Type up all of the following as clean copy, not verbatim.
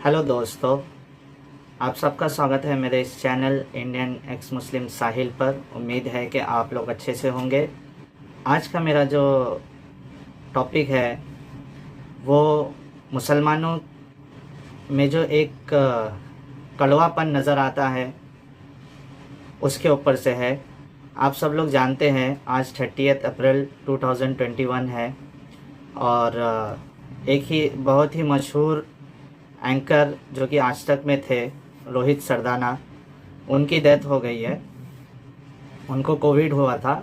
Hello दोस्तों, आप सबका स्वागत है मेरे इस चैनल इंडियन एक्स मुस्लिम साहिल पर। उम्मीद है कि आप लोग अच्छे से होंगे। आज का मेरा जो टॉपिक है वो मुसलमानों में जो एक कड़वापन नज़र आता है उसके ऊपर से है। आप सब लोग जानते हैं आज 30 अप्रैल 2021 है और एक ही बहुत ही मशहूर एंकर जो कि आज तक में थे, रोहित सरदाना, उनकी डेथ हो गई है। उनको कोविड हुआ था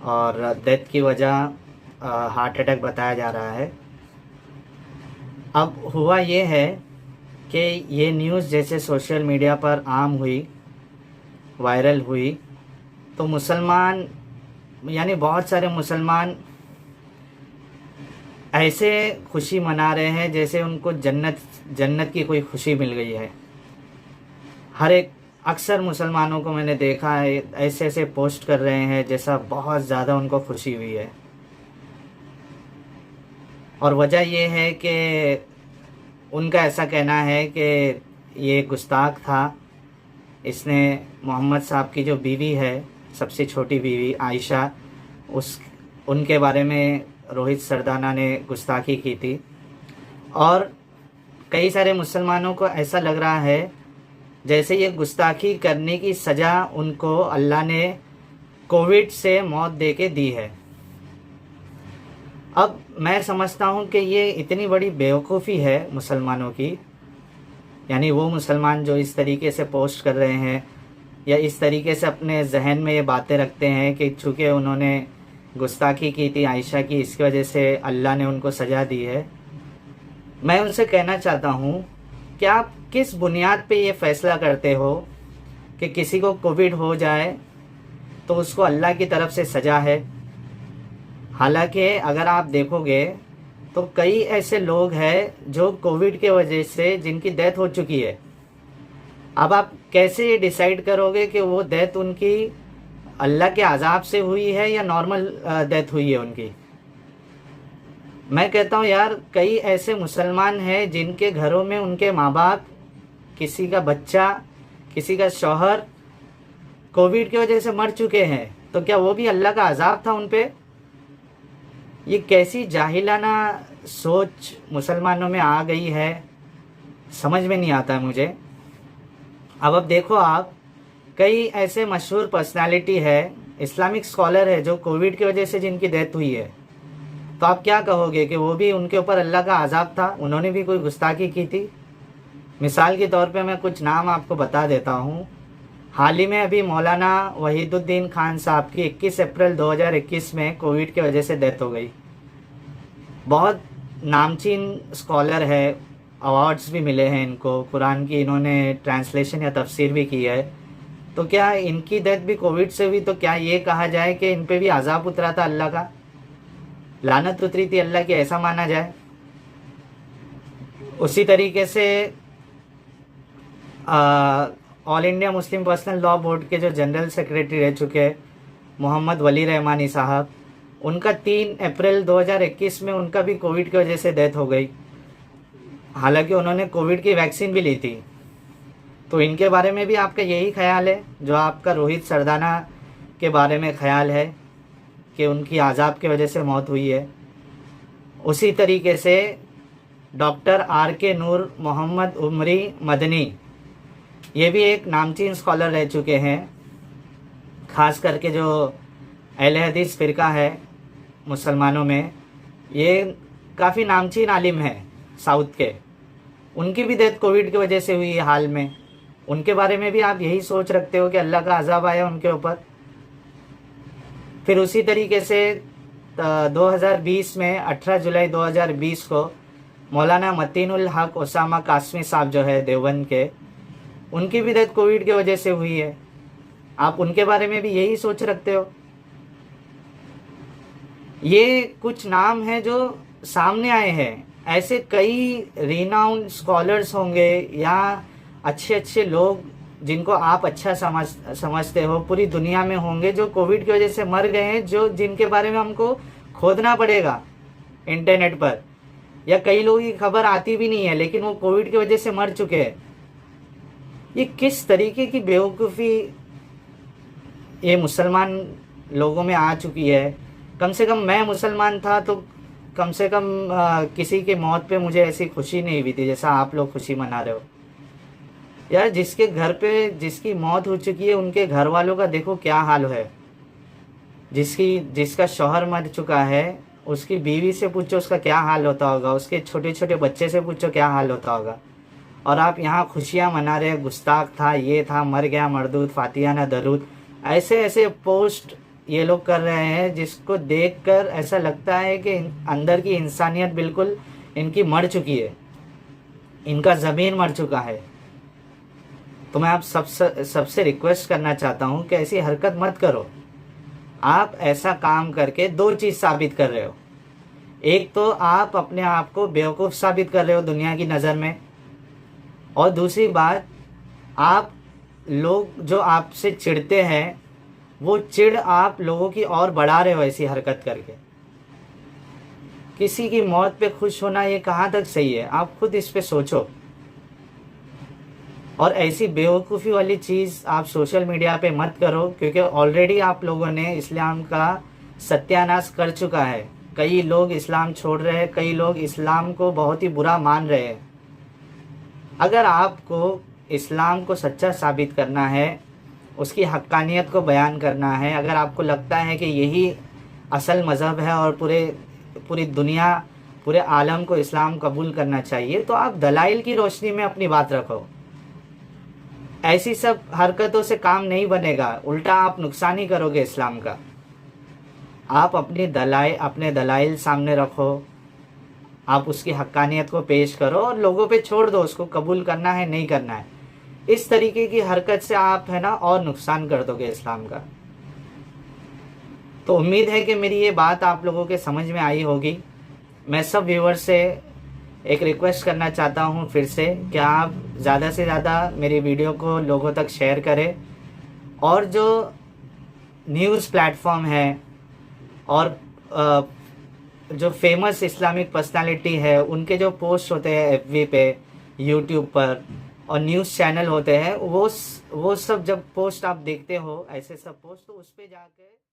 और डेथ की वजह हार्ट अटैक बताया जा रहा है। अब हुआ ये है कि ये न्यूज़ जैसे सोशल मीडिया पर आम हुई, वायरल हुई, तो मुसलमान यानी बहुत सारे मुसलमान ऐसे खुशी मना रहे हैं जैसे उनको जन्नत की कोई खुशी मिल गई है। हर एक अक्सर मुसलमानों को मैंने देखा है ऐसे ऐसे पोस्ट कर रहे हैं जैसा बहुत ज़्यादा उनको खुशी हुई है। और वजह ये है कि उनका ऐसा कहना है कि ये गुस्ताख था, इसने मोहम्मद साहब की जो बीवी है, सबसे छोटी बीवी आयशा, उनके बारे में रोहित सरदाना ने गुस्ताखी की थी। और कई सारे मुसलमानों को ऐसा लग रहा है जैसे ये गुस्ताखी करने की सज़ा उनको अल्लाह ने कोविड से मौत दे के दी है। अब मैं समझता हूँ कि ये इतनी बड़ी बेवकूफ़ी है मुसलमानों की, यानी वो मुसलमान जो इस तरीके से पोस्ट कर रहे हैं या इस तरीके से अपने जहन में ये बातें रखते हैं कि चूँकि उन्होंने गुस्ताखी की थी आयशा की, इसकी वजह से अल्लाह ने उनको सज़ा दी है। मैं उनसे कहना चाहता हूँ कि आप किस बुनियाद पे ये फ़ैसला करते हो कि किसी को कोविड हो जाए तो उसको अल्लाह की तरफ से सज़ा है। हालांकि अगर आप देखोगे तो कई ऐसे लोग हैं जो कोविड के वजह से जिनकी डेथ हो चुकी है। अब आप कैसे ये डिसाइड करोगे कि वो डेथ उनकी अल्लाह के अजाब से हुई है या नॉर्मल डेथ हुई है उनकी? मैं कहता हूँ यार, कई ऐसे मुसलमान हैं जिनके घरों में उनके माँ बाप, किसी का बच्चा, किसी का शौहर कोविड की वजह से मर चुके हैं, तो क्या वो भी अल्लाह का अजाब था उन पे? ये कैसी जाहिलाना सोच मुसलमानों में आ गई है, समझ में नहीं आता है मुझे। अब देखो आप, कई ऐसे मशहूर पर्सनालिटी है, इस्लामिक स्कॉलर है, जो कोविड की वजह से जिनकी डेथ हुई है, तो आप क्या कहोगे कि वो भी उनके ऊपर अल्लाह का अजाब था, उन्होंने भी कोई गुस्ताखी की थी? मिसाल के तौर पे मैं कुछ नाम आपको बता देता हूँ। हाल ही में अभी मौलाना वहीदुद्दीन खान साहब की 21 अप्रैल 2021 में कोविड की वजह से डेथ हो गई। बहुत नामचीन स्कॉलर है, अवार्ड्स भी मिले हैं इनको, कुरान की इन्होंने ट्रांसलेशन या तफसीर भी की है। तो क्या इनकी डेथ भी कोविड से हुई? तो क्या ये कहा जाए कि इन पे भी अजाब उतरा था अल्लाह का, लानत उतरी थी अल्लाह की, ऐसा माना जाए? उसी तरीके से all India Muslim personal law board के जो जनरल सेक्रेटरी रह चुके हैं मोहम्मद वली रहमानी साहब, उनका 3 अप्रैल 2021 में उनका भी कोविड की वजह से डेथ हो गई। हालांकि उन्होंने कोविड की वैक्सीन भी ली थी। तो इनके बारे में भी आपका यही ख्याल है जो आपका रोहित सरदाना के बारे में ख्याल है कि उनकी आज़ाब की वजह से मौत हुई है? उसी तरीके से डॉक्टर RK नूर मोहम्मद उमरी मदनी, ये भी एक नामचीन स्कॉलर रह चुके हैं। ख़ास करके जो अहले हदीस फ़िरका है मुसलमानों में, ये काफ़ी नामचीन आलिम है साउथ के, उनकी भी डेथ कोविड की वजह से हुई है हाल में। उनके बारे में भी आप यही सोच रखते हो कि अल्लाह का अजाब आया उनके ऊपर? फिर उसी तरीके से 2020 में 18 जुलाई 2020 को मौलाना मतीनुल हक ओसामा कासमी साहब जो है देवबंद के, उनकी भी डेथ कोविड की वजह से हुई है। आप उनके बारे में भी यही सोच रखते हो? ये कुछ नाम हैं जो सामने आए हैं। ऐसे कई रिनाउंड स्कॉलर्स होंगे या अच्छे अच्छे लोग जिनको आप अच्छा समझते हो पूरी दुनिया में होंगे जो कोविड की वजह से मर गए हैं, जो जिनके बारे में हमको खोदना पड़ेगा इंटरनेट पर या कई लोगों की खबर आती भी नहीं है लेकिन वो कोविड की वजह से मर चुके हैं। ये किस तरीके की बेवकूफ़ी ये मुसलमान लोगों में आ चुकी है। कम से कम मैं मुसलमान था तो कम से कम किसी की मौत पे मुझे ऐसी खुशी नहीं हुई थी जैसा आप लोग खुशी मना रहे हो। यार जिसके घर पे जिसकी मौत हो चुकी है उनके घर वालों का देखो क्या हाल है। जिसका शौहर मर चुका है उसकी बीवी से पूछो उसका क्या हाल होता होगा, उसके छोटे छोटे बच्चे से पूछो क्या हाल होता होगा। और आप यहाँ खुशियाँ मना रहे, गुस्ताख था, ये था, मर गया मरदूद, फातिहा ना दरूद, ऐसे ऐसे पोस्ट ये लोग कर रहे हैं जिसको देखकर ऐसा लगता है कि अंदर की इंसानियत बिल्कुल इनकी मर चुकी है, इनका ज़मीन मर चुका है। तो मैं आप सबसे रिक्वेस्ट करना चाहता हूँ कि ऐसी हरकत मत करो। आप ऐसा काम करके दो चीज़ साबित कर रहे हो। एक तो आप अपने आप को बेवकूफ़ साबित कर रहे हो दुनिया की नज़र में, और दूसरी बात आप लोग जो आपसे चिढ़ते हैं वो चिढ़ आप लोगों की और बढ़ा रहे हो ऐसी हरकत करके। किसी की मौत पे खुश होना ये कहाँ तक सही है, आप खुद इस पे सोचो। और ऐसी बेवकूफ़ी वाली चीज़ आप सोशल मीडिया पे मत करो, क्योंकि ऑलरेडी आप लोगों ने इस्लाम का सत्यानाश कर चुका है। कई लोग इस्लाम छोड़ रहे हैं, कई लोग इस्लाम को बहुत ही बुरा मान रहे हैं। अगर आपको इस्लाम को सच्चा साबित करना है, उसकी हक्कानियत को बयान करना है, अगर आपको लगता है कि यही असल मज़हब है और पूरी दुनिया, पूरे आलम को इस्लाम कबूल करना चाहिए, तो आप दलाइल की रोशनी में अपनी बात रखो। ऐसी सब हरकतों से काम नहीं बनेगा, उल्टा आप नुकसान ही करोगे इस्लाम का। आप अपने दलाइल सामने रखो, आप उसकी हक्कानियत को पेश करो और लोगों पे छोड़ दो उसको कबूल करना है नहीं करना है। इस तरीके की हरकत से आप है ना और नुकसान कर दोगे इस्लाम का। तो उम्मीद है कि मेरी ये बात आप लोगों के समझ में आई होगी। मैं सब व्यूअर्स से एक रिक्वेस्ट करना चाहता हूँ फिर से कि आप ज़्यादा से ज़्यादा मेरी वीडियो को लोगों तक शेयर करें, और जो न्यूज़ प्लेटफॉर्म है और जो फेमस इस्लामिक पर्सनालिटी है उनके जो पोस्ट होते हैं FB पे, यूट्यूब पर, और न्यूज़ चैनल होते हैं, वो सब जब पोस्ट आप देखते हो ऐसे सब पोस्ट, तो उस पर जाकर